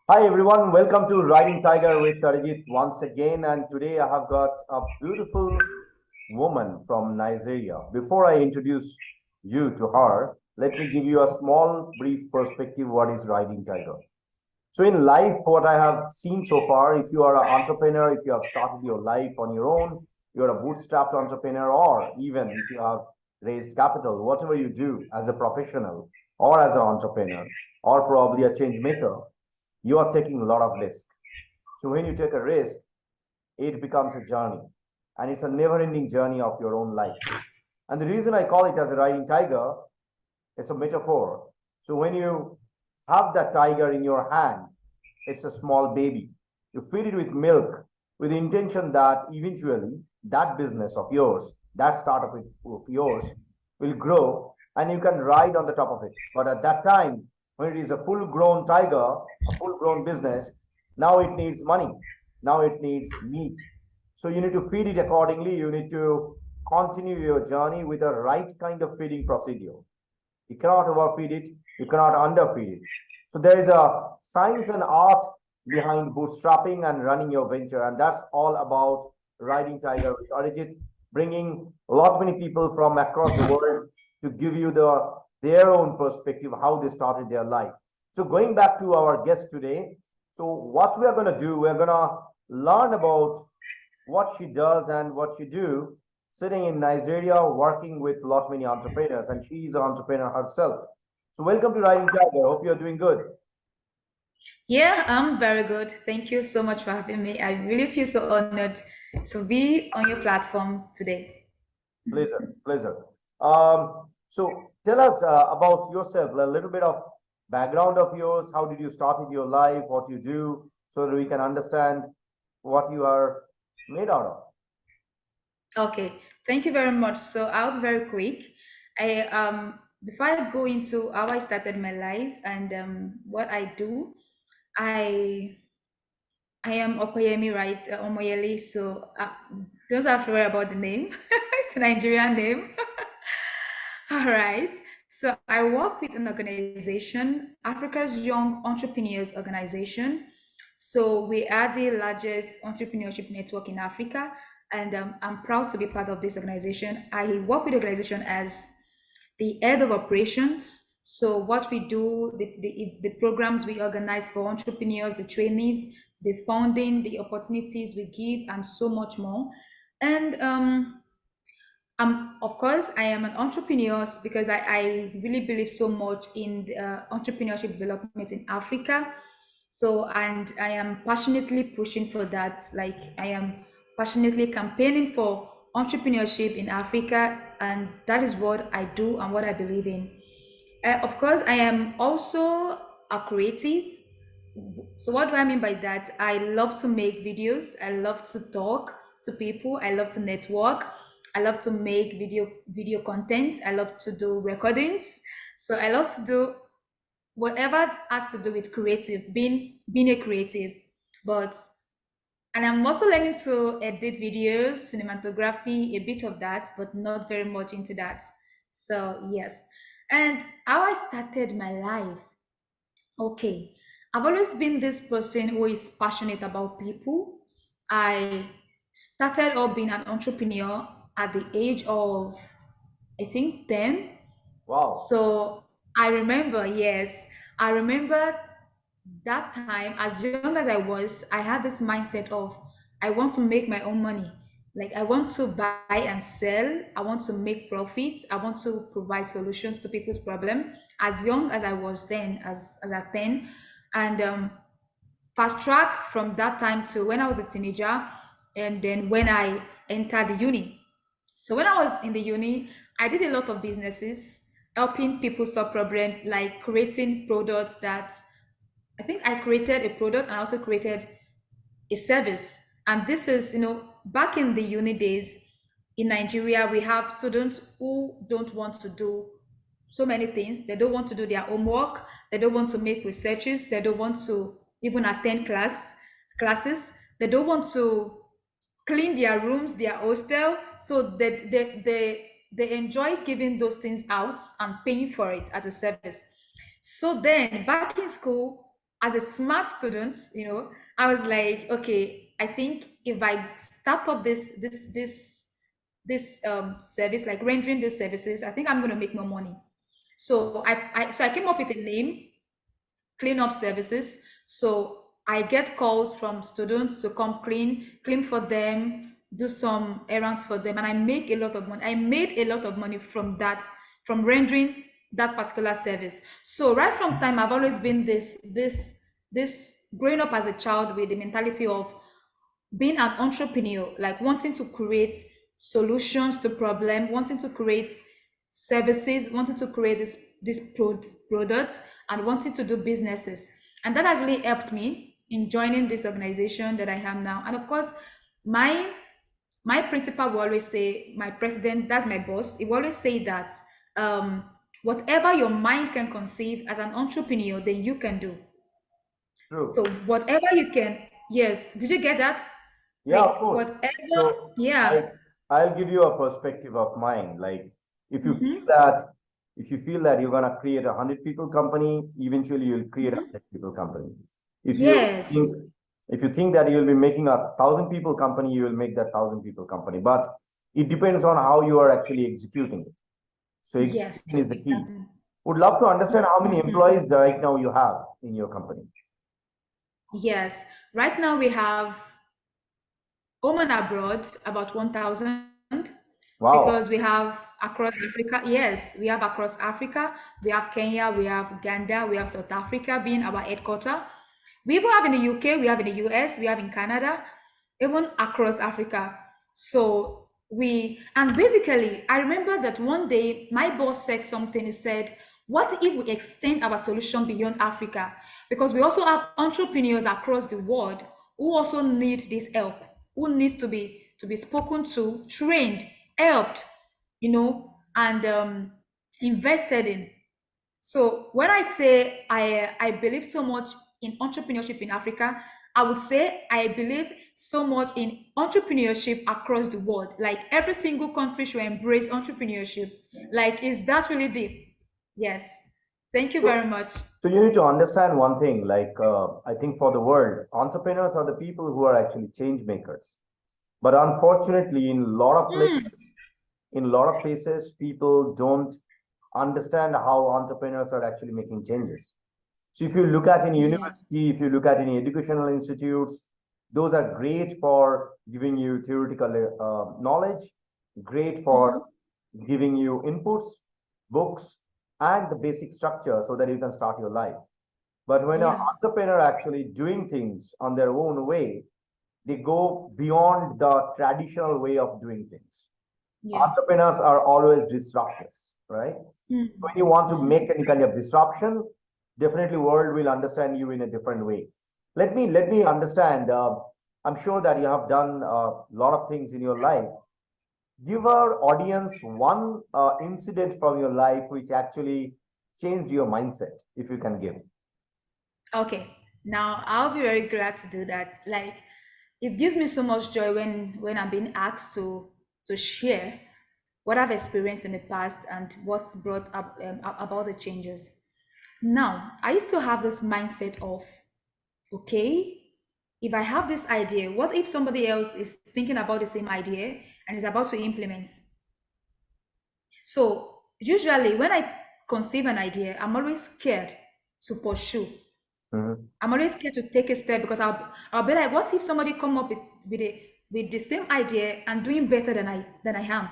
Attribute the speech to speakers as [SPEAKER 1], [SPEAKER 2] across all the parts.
[SPEAKER 1] Hi everyone, welcome to Riding Tiger with Tarijit once again. And today I have got a beautiful woman from Nigeria. Before I introduce you to her, let me give you a small brief perspective what is Riding Tiger. So in life, what I have seen so far, if you are an entrepreneur, if you have started your life on your own, you're a bootstrapped entrepreneur, or even if you have raised capital, whatever you do as a professional or as an entrepreneur, or probably a change maker, you are taking a lot of risk. So when you take a risk, it becomes a journey, and it's a never-ending journey of your own life. And the reason I call it as a riding tiger, it's a metaphor. So when you have that tiger in your hand, it's a small baby. You feed it with milk with the intention that eventually that business of yours, that startup of yours will grow and you can ride on the top of it. But at that time, when it is a full grown tiger, a full grown business, now it needs money. Now it needs meat. So you need to feed it accordingly. You need to continue your journey with the right kind of feeding procedure. You cannot overfeed it, you cannot underfeed it. So there is a science and art behind bootstrapping and running your venture, and that's all about riding tiger with Arijit, bringing a lot many people from across the world to give you their own perspective how they started their life. So going back to our guest today, so what we are going to do, we're going to learn about what she does and what she do sitting in Nigeria working with lot many entrepreneurs, and she is an entrepreneur herself. So welcome to Riding Tiger. Hope you're doing good.
[SPEAKER 2] Yeah, I'm very good. Thank you so much for having me. I really feel so honored to be on your platform today.
[SPEAKER 1] Pleasure, pleasure. So tell us about yourself, a little bit of background of yours. How did you start in your life? What you do, so that we can understand what you are made out of.
[SPEAKER 2] Okay, thank you very much. So I'll be very quick. I Before I go into how I started my life and what I do, I I am Opeyemi, right? Omoyele. So don't have to worry about the name. It's a Nigerian name. All right. So I work with an organization, Africa's Young Entrepreneurs Organization. So we are the largest entrepreneurship network in Africa, and I'm proud to be part of this organization. I work with the organization as the head of operations. So what we do, the programs we organize for entrepreneurs, the trainees, the funding, the opportunities we give, and so much more. And of course, I am an entrepreneur because I really believe so much in the, entrepreneurship development in Africa. So, and I am passionately pushing for that. Like, I am passionately campaigning for entrepreneurship in Africa, and that is what I do and what I believe in. Of course, I am also a creative. So, what do I mean by that? I love to make videos. I love to talk to people. I love to network. I love to make video content. I love to do recordings. So I love to do whatever has to do with creative, being a creative. But and I'm also learning to edit videos, cinematography, a bit of that, but not very much into that. So yes. And how I started my life. Okay. I've always been this person who is passionate about people. I started off being an entrepreneur at the age of, I think, 10.
[SPEAKER 1] Wow.
[SPEAKER 2] So I remember, yes, I remember that time, as young as I was, I had this mindset of I want to make my own money. Like I want to buy and sell, I want to make profit, I want to provide solutions to people's problem. As young as I was then, as at 10, and fast track from that time to when I was a teenager, and then when I entered the uni. So when I was in the uni, I did a lot of businesses, helping people solve problems, like creating products that I think I created a product and I also created a service. And this is, back in the uni days in Nigeria, we have students who don't want to do so many things. They don't want to do their homework. They don't want to make researches. They don't want to even attend classes. They don't want to clean their rooms, their hostel. So they enjoy giving those things out and paying for it as a service. So then back in school, as a smart student, I was like, okay, I think if I start up this service, like rendering these services, I think I'm going to make more money. So I came up with a name, cleanup services. So I get calls from students to come clean for them, do some errands for them, and I make a lot of money. I made a lot of money from that, from rendering that particular service. So right from time, I've always been this growing up as a child with the mentality of being an entrepreneur, like wanting to create solutions to problem, wanting to create services, wanting to create this products, and wanting to do businesses. And that has really helped me in joining this organization that I am now. And of course, my my principal will always say, my president, that's my boss, he will always say that whatever your mind can conceive as an entrepreneur, then you can do. So
[SPEAKER 1] True.
[SPEAKER 2] whatever you can, yes. Did you get that?
[SPEAKER 1] Yeah, of
[SPEAKER 2] Like
[SPEAKER 1] course.
[SPEAKER 2] whatever,
[SPEAKER 1] So
[SPEAKER 2] yeah.
[SPEAKER 1] I'll give you a perspective of mine. Like if you feel
[SPEAKER 2] Mm-hmm.
[SPEAKER 1] that if you feel that you're gonna create 100 people company, eventually you'll create a
[SPEAKER 2] Mm-hmm.
[SPEAKER 1] 100 people company. If you
[SPEAKER 2] Yes.
[SPEAKER 1] think if you think that you'll be making 1,000 people company, you will make that 1,000 people company. But it depends on how you are actually executing it. So execution
[SPEAKER 2] Yes.
[SPEAKER 1] is the key.
[SPEAKER 2] Exactly.
[SPEAKER 1] Would love to understand how many
[SPEAKER 2] Mhm.
[SPEAKER 1] employees right now you have in your company.
[SPEAKER 2] Yes. Right now we have home and abroad about 1,000, because
[SPEAKER 1] Wow.
[SPEAKER 2] we have across Africa. Yes, we have across Africa. We have Kenya, we have Uganda, we have South Africa being our headquarter. We even have in the UK, we have in the US, we have in Canada, even across Africa. So and basically, I remember that one day my boss said something. He said, what if we extend our solution beyond Africa? Because we also have entrepreneurs across the world who also need this help, who needs to be spoken to, trained, helped, and invested in. So when I say I believe so much in entrepreneurship in Africa, I would say I believe so much in entrepreneurship across the world. Like every single country should embrace entrepreneurship. Like, is that really deep? Yes. Thank you very
[SPEAKER 1] So,
[SPEAKER 2] much.
[SPEAKER 1] so you need to understand one thing. Like I think for the world, entrepreneurs are the people who are actually change makers. But unfortunately,
[SPEAKER 2] Mm,
[SPEAKER 1] in a lot of places, people don't understand how entrepreneurs are actually making changes. So if you look at any
[SPEAKER 2] yeah.
[SPEAKER 1] university, if you look at any educational institutes, those are great for giving you theoretical knowledge, great for
[SPEAKER 2] Mhm.
[SPEAKER 1] giving you inputs, books, and the basic structure so that you can start your life. But when an
[SPEAKER 2] Yeah.
[SPEAKER 1] entrepreneur actually doing things on their own way, they go beyond the traditional way of doing things.
[SPEAKER 2] Yeah.
[SPEAKER 1] Entrepreneurs are always disruptors, right? When
[SPEAKER 2] Mm.
[SPEAKER 1] you want to
[SPEAKER 2] Mhm.
[SPEAKER 1] make any kind of disruption, definitely world will understand you in a different way. Let me understand. I'm sure that you have done a lot of things in your life. Give our audience one incident from your life which actually changed your mindset, if you can give.
[SPEAKER 2] Okay. Now I'll be very glad to do that. Like, it gives me so much joy when I'm being asked to share what I've experienced in the past and what's brought up about the changes. Now, I used to have this mindset of, okay, if I have this idea, what if somebody else is thinking about the same idea and is about to implement? So, usually, when I conceive an idea, I'm always scared to pursue.
[SPEAKER 1] Mhm.
[SPEAKER 2] I'm always scared to take a step because I'll be like, what if somebody come up with the same idea and doing better than I am?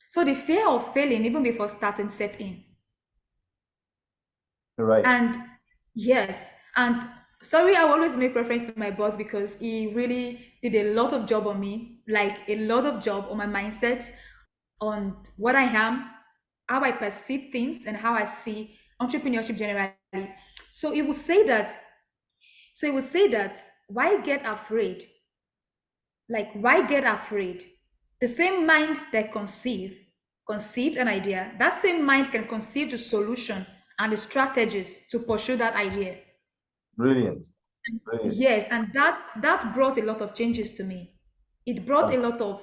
[SPEAKER 2] So the fear of failing even before starting set in.
[SPEAKER 1] Right.
[SPEAKER 2] And yes, and sorry, I always make reference to my boss because he really did a lot of job on me, like a lot of job on my mindset, on what I am, how I perceive things, and how I see entrepreneurship generally. So he would say that. So he would say that, why get afraid? Like, why get afraid? The same mind that conceived an idea, that same mind can conceive the solution and the strategies to pursue that idea.
[SPEAKER 1] Brilliant. Brilliant.
[SPEAKER 2] Yes, and that brought a lot of changes to me. It brought a lot of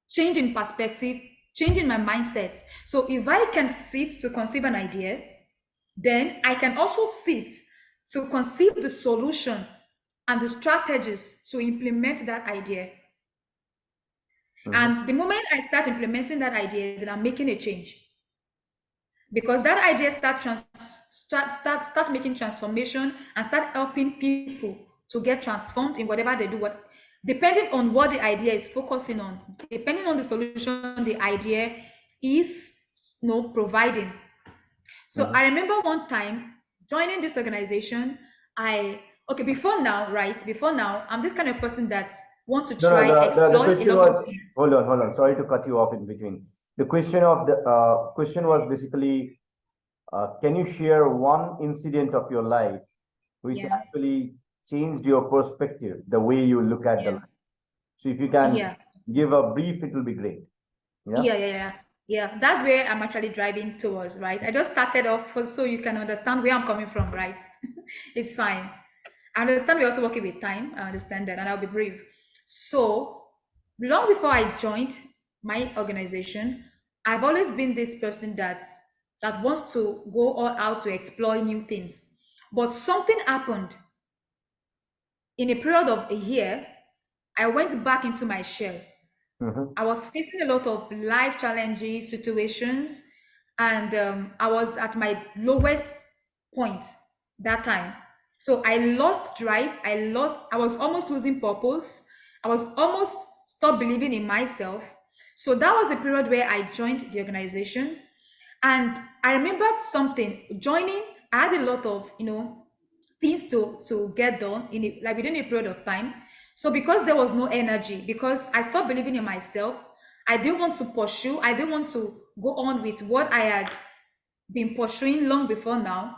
[SPEAKER 2] change in perspective, change in my mindset. So if I can sit to conceive an idea, then I can also sit to conceive the solution and the strategies to implement that idea.
[SPEAKER 1] Mhm.
[SPEAKER 2] And the moment I start implementing that idea, then I'm making a change. Because that idea start making transformation and start helping people to get transformed in whatever they do, what depending on what the idea is focusing on, depending on the solution the idea is, providing. So
[SPEAKER 1] Mhm.
[SPEAKER 2] I remember one time joining this organization. I Okay, before now, right? Before now, I'm this kind of person that want to
[SPEAKER 1] No, no,
[SPEAKER 2] try
[SPEAKER 1] the
[SPEAKER 2] explore a
[SPEAKER 1] question
[SPEAKER 2] lot of
[SPEAKER 1] was,
[SPEAKER 2] things.
[SPEAKER 1] hold on. Sorry to cut you off in between. The question was basically, can you share one incident of your life which
[SPEAKER 2] Yeah,
[SPEAKER 1] actually changed your perspective, the way you look at the
[SPEAKER 2] yeah,
[SPEAKER 1] life? So if you can
[SPEAKER 2] yeah.
[SPEAKER 1] give a brief, it will be great. Yeah.
[SPEAKER 2] Yeah. That's where I'm actually driving towards, right? I just started off so you can understand where I'm coming from, right? It's fine. I understand we're also working with time. I understand that, and I'll be brief. So, long before I joined my organization, I've always been this person that wants to go all out to explore new things. But something happened in a period of a year. I went back into my shell.
[SPEAKER 1] Mm-hmm.
[SPEAKER 2] I was facing a lot of life challenging situations, and I was at my lowest point that time. So I lost drive. I was almost losing purpose. I was almost stopped believing in myself. So that was the period where I joined the organization. And I remembered something joining. I had a lot of, things to get done like within a period of time. So because there was no energy, because I stopped believing in myself, I didn't want to pursue, I didn't want to go on with what I had been pursuing long before now.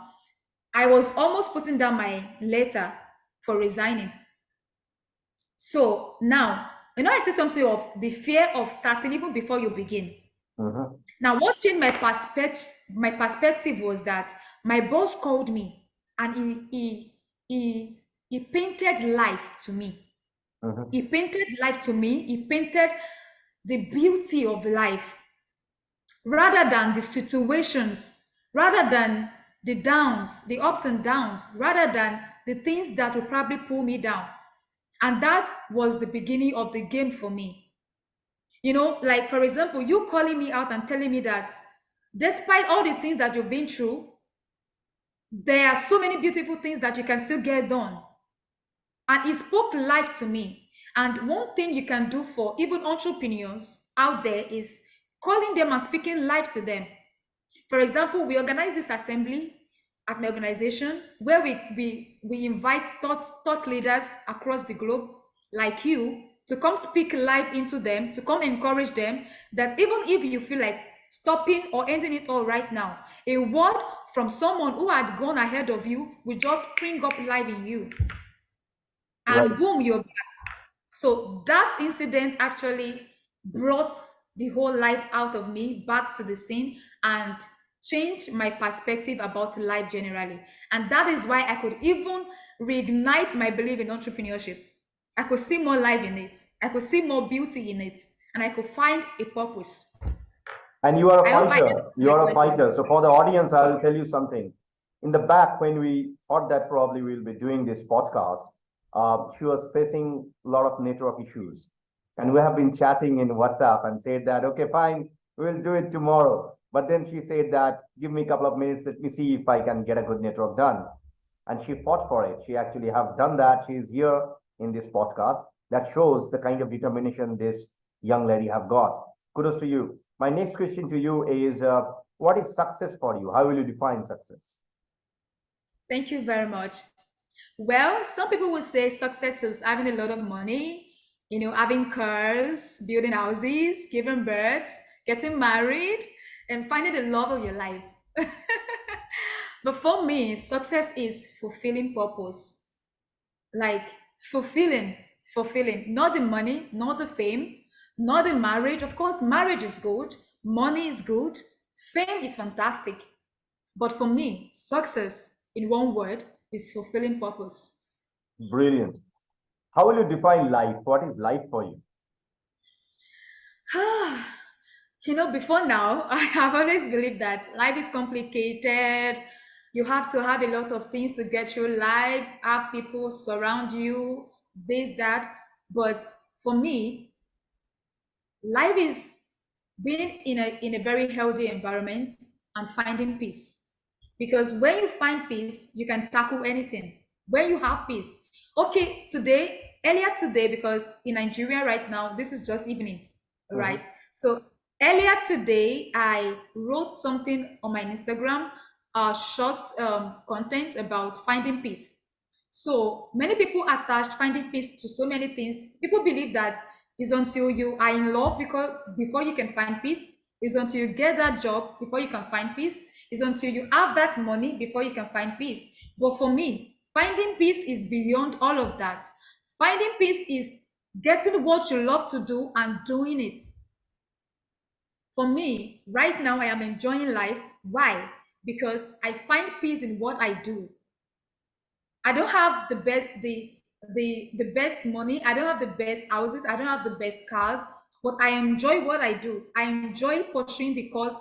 [SPEAKER 2] I was almost putting down my letter for resigning. So now, I say something of the fear of starting even before you begin.
[SPEAKER 1] Mm-hmm.
[SPEAKER 2] Now, what changed my perspective was that my boss called me, and he painted life to me.
[SPEAKER 1] Mm-hmm.
[SPEAKER 2] He painted life to me. He painted the beauty of life rather than the situations, rather than the downs, the ups and downs, rather than the things that will probably pull me down. And that was the beginning of the game for me. Like for example, you calling me out and telling me that despite all the things that you've been through, there are so many beautiful things that you can still get done. And it spoke life to me. And one thing you can do for even entrepreneurs out there is calling them and speaking life to them. For example, we organize this assembly at my organization where we invite thought leaders across the globe like you to come speak life into them, to come encourage them that even if you feel like stopping or ending it all right now, a word from someone who had gone ahead of you will just spring up life in you, and
[SPEAKER 1] Right.
[SPEAKER 2] boom, you're back. So that incident actually brought the whole life out of me back to the scene and changed my perspective about life generally. And that is why I could even reignite my belief in entrepreneurship. I could see more life in it, I could see more beauty in it, and I could find a purpose.
[SPEAKER 1] And you are a
[SPEAKER 2] I hope I
[SPEAKER 1] fighter.
[SPEAKER 2] answered
[SPEAKER 1] You
[SPEAKER 2] my
[SPEAKER 1] are a
[SPEAKER 2] question.
[SPEAKER 1] fighter. So for the audience, I'll tell you something. In the back, when we thought that probably we'll be doing this podcast, she was facing a lot of network issues. And we have been chatting in WhatsApp and said that, okay, fine, we'll do it tomorrow. But then she said that, give me a couple of minutes, let me see if I can get a good network done. And she fought for it. She actually have done that. She is here in this podcast. That shows the kind of determination this young lady have got. Kudos to you. My next question to you is, what is success for you? How will you define success?
[SPEAKER 2] Thank you very much. Well, some people would say success is having a lot of money, having cars, building houses, giving birth, getting married, and finding the love of your life. But for me, success is fulfilling purpose. Like fulfilling, fulfilling, not the money, not the fame, not the marriage. Of course, marriage is good, money is good, fame is fantastic. But for me, success, in one word, is fulfilling purpose.
[SPEAKER 1] Brilliant. How will you define life? What is life for you?
[SPEAKER 2] Before now, I have always believed that life is complicated. You have to have a lot of things to get your life, have people surround you, this, that. But for me, life is being in a very healthy environment and finding peace. Because when you find peace, you can tackle anything. When you have peace. Okay, earlier today, because in Nigeria right now, this is just evening,
[SPEAKER 1] Mhm.
[SPEAKER 2] right? So earlier today, I wrote something on my Instagram, short content about finding peace. So many people attach finding peace to so many things. People believe that it's until you are in love because before you can find peace. It's until you get that job before you can find peace. It's until you have that money before you can find peace. But for me, finding peace is beyond all of that. Finding peace is getting what you love to do and doing it. For me, right now, I am enjoying life. Why? Because I find peace in what I do. I don't have the best money. I don't have the best houses. I don't have the best cars, but I enjoy what I do. I enjoy pursuing the cause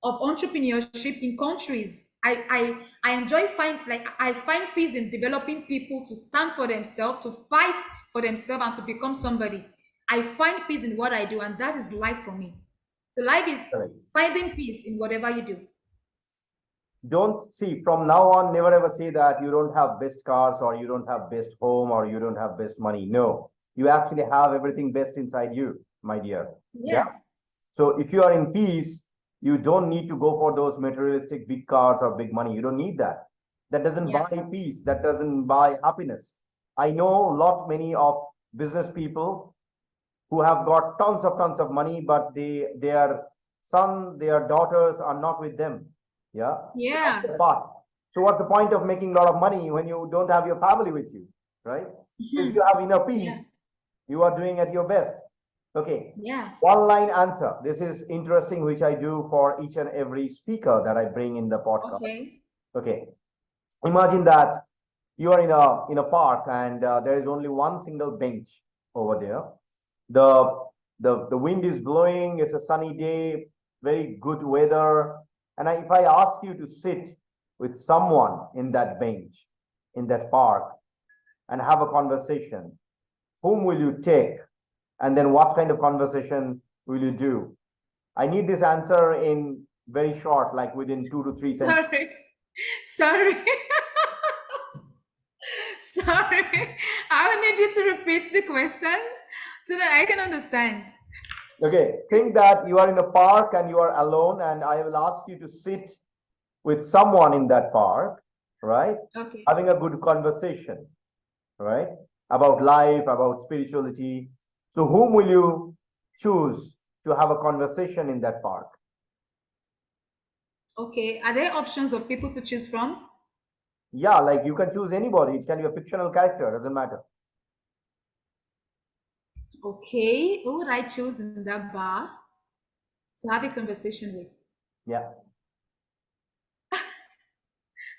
[SPEAKER 2] of entrepreneurship in countries. I enjoy I find peace in developing people to stand for themselves, to fight for themselves, and to become somebody. I find peace in what I do, and that is life for me. So life is
[SPEAKER 1] Correct.
[SPEAKER 2] finding peace in whatever you do.
[SPEAKER 1] Don't see from now on, never ever say that you don't have best cars or you don't have best home or you don't have best money. No, you actually have everything best inside you, my dear. Yeah.
[SPEAKER 2] Yeah,
[SPEAKER 1] So if you are in peace, you don't need to go for those materialistic big cars or big money. You don't need that. That doesn't
[SPEAKER 2] yeah,
[SPEAKER 1] buy peace. That doesn't buy happiness. I know lot many of business people who have got tons of money, but their son, their daughters are not with them. Yeah, that's
[SPEAKER 2] yeah.
[SPEAKER 1] the part. So what's the point of making a lot of money when you don't have your family with you, right? So if you have inner
[SPEAKER 2] Yeah,
[SPEAKER 1] peace, you are doing at your best. Okay,
[SPEAKER 2] yeah.
[SPEAKER 1] one line answer. This is interesting, which I do for each and every speaker that I bring in the podcast.
[SPEAKER 2] Okay.
[SPEAKER 1] Okay, imagine that you are in a park and there is only one single bench over there. The wind is blowing. It's a sunny day, very good weather. And if I ask you to sit with someone in that bench, in that park, and have a conversation, whom will you take? And then what kind of conversation will you do? I need this answer in very short, like within 2 to 3 sentences.
[SPEAKER 2] Sorry. Sorry. Sorry. I will need you to repeat the question so that I can understand.
[SPEAKER 1] Okay, think that you are in a park and you are alone, and I will ask you to sit with someone in that park, right?
[SPEAKER 2] Okay.
[SPEAKER 1] Having a good conversation, right? About life, about spirituality. So, whom will you choose to have a conversation in that park?
[SPEAKER 2] Okay. Are there options of people to choose from?
[SPEAKER 1] Yeah, like you can choose anybody. It can be a fictional character, doesn't matter.
[SPEAKER 2] Okay. Who would I choose in that bar to have a conversation with?
[SPEAKER 1] Yeah,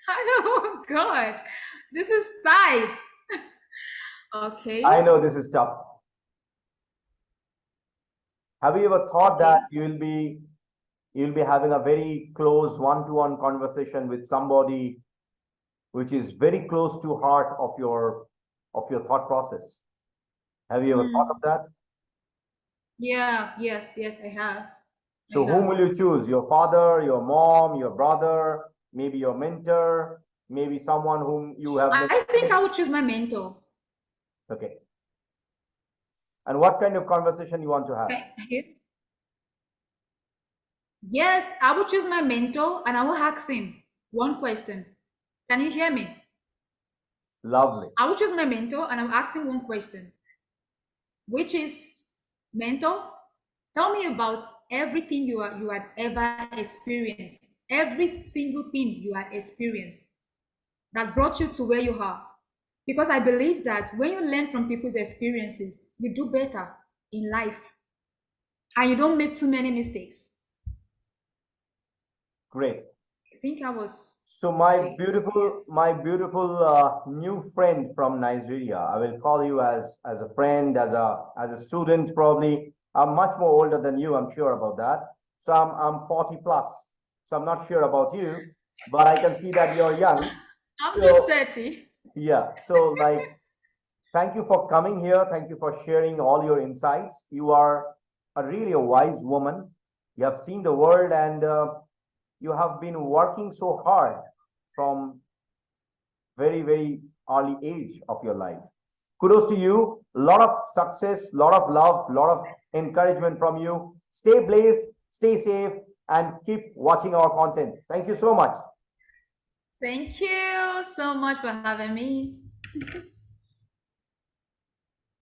[SPEAKER 2] Oh God. This is tight.
[SPEAKER 1] I
[SPEAKER 2] Okay.
[SPEAKER 1] know this is tough. Have you ever thought that
[SPEAKER 2] Okay.
[SPEAKER 1] you'll be having a very close one-to-one conversation with somebody which is very close to heart of your thought process? Have you ever thought of
[SPEAKER 2] Mm.
[SPEAKER 1] that?
[SPEAKER 2] Yeah. Yes. Yes, I have.
[SPEAKER 1] So
[SPEAKER 2] I
[SPEAKER 1] whom
[SPEAKER 2] have.
[SPEAKER 1] will you choose? Your father, your mom, your brother, maybe your mentor, maybe someone whom you have
[SPEAKER 2] I think
[SPEAKER 1] met.
[SPEAKER 2] I would choose my mentor.
[SPEAKER 1] Okay. And what kind of conversation you want to have?
[SPEAKER 2] Okay. Yes, I will choose my mentor and I will ask him one question. Can you hear me?
[SPEAKER 1] Lovely.
[SPEAKER 2] I will choose my mentor and I will ask him one question, which is, mentor, tell me about everything you had ever experienced, every single thing you had experienced that brought you to where you are. Because I believe that when you learn from people's experiences, you do better in life and you don't make too many mistakes.
[SPEAKER 1] Great.
[SPEAKER 2] I think I was
[SPEAKER 1] So my
[SPEAKER 2] okay. Yeah.
[SPEAKER 1] beautiful new friend from Nigeria, I will call you as a friend, as a student probably. I'm much more older than you, I'm sure about that. So I'm 40 plus. So I'm not sure about you. but I can see that you're young.
[SPEAKER 2] I'm just
[SPEAKER 1] So
[SPEAKER 2] 30.
[SPEAKER 1] yeah, so like, thank you for coming here. Thank you for sharing all your insights. You are really a wise woman. You have seen the world, and you have been working so hard from very, very early age of your life. Kudos to you. A lot of success, lot of love, lot of encouragement from you. Stay blessed, stay safe, and keep watching our content. Thank you so much.
[SPEAKER 2] Thank you so much for having me.